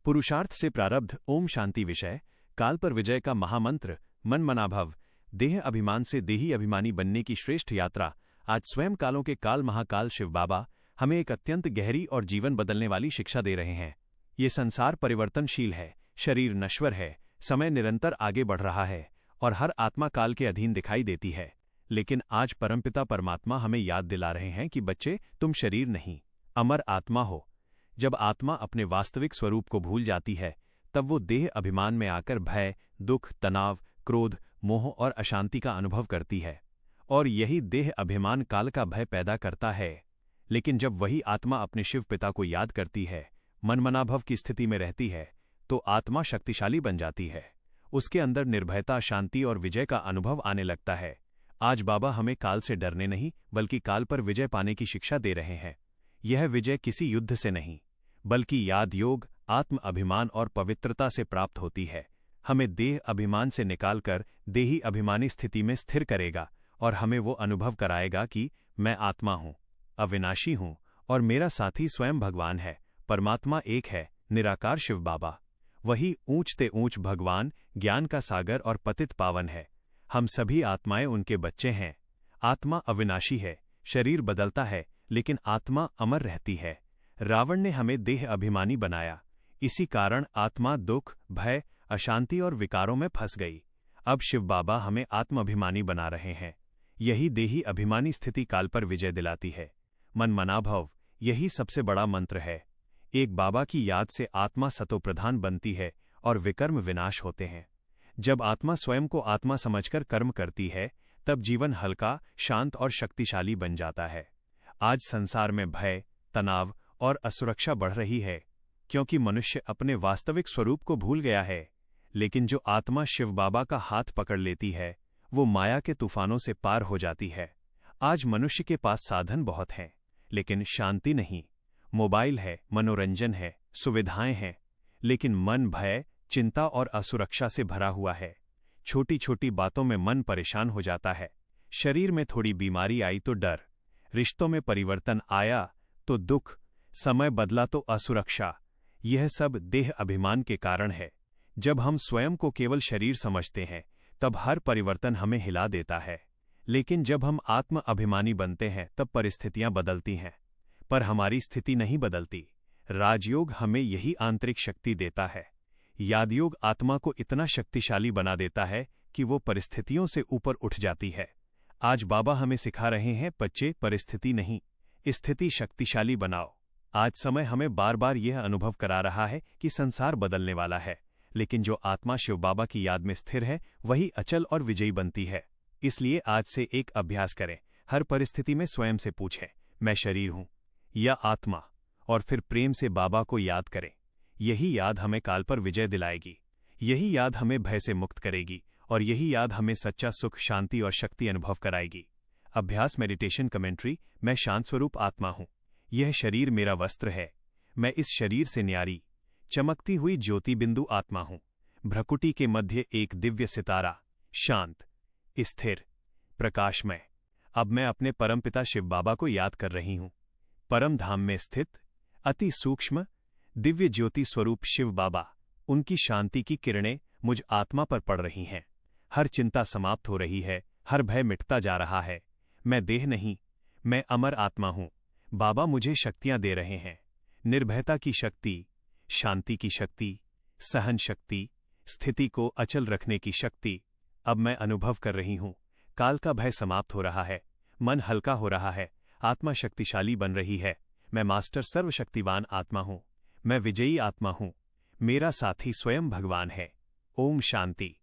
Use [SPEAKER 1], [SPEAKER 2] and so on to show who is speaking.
[SPEAKER 1] पुरुषार्थ से प्रारब्ध ओम शांति विषय, काल पर विजय का महामंत्र, मन मनाभव, देह अभिमान से देही अभिमानी बनने की श्रेष्ठ यात्रा। आज स्वयं कालों के काल महाकाल शिव बाबा हमें एक अत्यंत गहरी और जीवन बदलने वाली शिक्षा दे रहे हैं। ये संसार परिवर्तनशील है, शरीर नश्वर है, समय निरंतर आगे बढ़ रहा है और हर आत्मा काल के अधीन दिखाई देती है। लेकिन आज परमपिता परमात्मा हमें याद दिला रहे हैं कि बच्चे, तुम शरीर नहीं, अमर आत्मा हो। जब आत्मा अपने वास्तविक स्वरूप को भूल जाती है, तब वो देह अभिमान में आकर भय, दुख, तनाव, क्रोध, मोह और अशांति का अनुभव करती है। और यही देह अभिमान काल का भय पैदा करता है। लेकिन जब वही आत्मा अपने शिव पिता को याद करती है, मनमनाभव की स्थिति में रहती है, तो आत्मा शक्तिशाली बन जाती है। उसके अंदर निर्भयता, शांति और विजय का अनुभव आने लगता है। आज बाबा हमें काल से डरने नहीं, बल्कि काल पर विजय पाने की शिक्षा दे रहे हैं। यह विजय किसी युद्ध से नहीं, बल्कि याद योग, आत्म अभिमान और पवित्रता से प्राप्त होती है। हमें देह अभिमान से निकालकर देही अभिमानी स्थिति में स्थिर करेगा और हमें वो अनुभव कराएगा कि मैं आत्मा हूँ, अविनाशी हूँ और मेरा साथी स्वयं भगवान है। परमात्मा एक है, निराकार शिव बाबा। वही ऊंचते ऊंच भगवान, ज्ञान का सागर और पतित पावन है। हम सभी आत्माएं उनके बच्चे हैं। आत्मा अविनाशी है, शरीर बदलता है, लेकिन आत्मा अमर रहती है। रावण ने हमें देह अभिमानी बनाया, इसी कारण आत्मा दुख, भय, अशांति और विकारों में फंस गई। अब शिव बाबा हमें आत्म अभिमानी बना रहे हैं। यही देही अभिमानी स्थिति काल पर विजय दिलाती है। मन मनाभव, यही सबसे बड़ा मंत्र है। एक बाबा की याद से आत्मा सतोप्रधान बनती है और विकर्म विनाश होते हैं। जब आत्मा स्वयं को आत्मा समझकर कर्म करती है, तब जीवन हल्का, शांत और शक्तिशाली बन जाता है। आज संसार में भय, तनाव और असुरक्षा बढ़ रही है, क्योंकि मनुष्य अपने वास्तविक स्वरूप को भूल गया है। लेकिन जो आत्मा शिव बाबा का हाथ पकड़ लेती है, वो माया के तूफानों से पार हो जाती है। आज मनुष्य के पास साधन बहुत हैं, लेकिन शांति नहीं। मोबाइल है, मनोरंजन है, सुविधाएं हैं, लेकिन मन भय, चिंता और असुरक्षा से भरा हुआ है। छोटी छोटी बातों में मन परेशान हो जाता है। शरीर में थोड़ी बीमारी आई तो डर, रिश्तों में परिवर्तन आया तो दुख, समय बदला तो असुरक्षा। यह सब देह अभिमान के कारण है। जब हम स्वयं को केवल शरीर समझते हैं, तब हर परिवर्तन हमें हिला देता है। लेकिन जब हम आत्म अभिमानी बनते हैं, तब परिस्थितियां बदलती हैं, पर हमारी स्थिति नहीं बदलती। राजयोग हमें यही आंतरिक शक्ति देता है। यादयोग आत्मा को इतना शक्तिशाली बना देता है कि वो परिस्थितियों से ऊपर उठ जाती है। आज बाबा हमें सिखा रहे हैं, बच्चे, परिस्थिति नहीं, स्थिति शक्तिशाली बनाओ। आज समय हमें बार बार यह अनुभव करा रहा है कि संसार बदलने वाला है, लेकिन जो आत्मा शिव बाबा की याद में स्थिर है, वही अचल और विजयी बनती है। इसलिए आज से एक अभ्यास करें। हर परिस्थिति में स्वयं से पूछें, मैं शरीर हूं या आत्मा, और फिर प्रेम से बाबा को याद करें। यही याद हमें काल पर विजय दिलाएगी। यही याद हमें भय से मुक्त करेगी और यही याद हमें सच्चा सुख, शांति और शक्ति अनुभव कराएगी। अभ्यास मेडिटेशन कमेंट्री। मैं शांत स्वरूप आत्मा हूं। यह शरीर मेरा वस्त्र है। मैं इस शरीर से न्यारी, चमकती हुई ज्योति बिंदु आत्मा हूं। भ्रकुटी के मध्य एक दिव्य सितारा, शांत, स्थिर, प्रकाशमय। अब मैं अपने परमपिता शिव बाबा को याद कर रही हूं। परम धाम में स्थित अति सूक्ष्म दिव्य ज्योति स्वरूप शिव बाबा, उनकी शांति की किरणें मुझ आत्मा पर पड़ रही हैं। हर चिंता समाप्त हो रही है, हर भय मिटता जा रहा है। मैं देह नहीं, मैं अमर आत्मा हूं। बाबा मुझे शक्तियां दे रहे हैं। निर्भयता की शक्ति, शांति की शक्ति, सहन शक्ति, स्थिति को अचल रखने की शक्ति। अब मैं अनुभव कर रही हूं। काल का भय समाप्त हो रहा है, मन हल्का हो रहा है, आत्मा शक्तिशाली बन रही है। मैं मास्टर सर्वशक्तिवान आत्मा हूं। मैं विजयी आत्मा हूं। मेरा साथी स्वयं भगवान है। ओम शांति।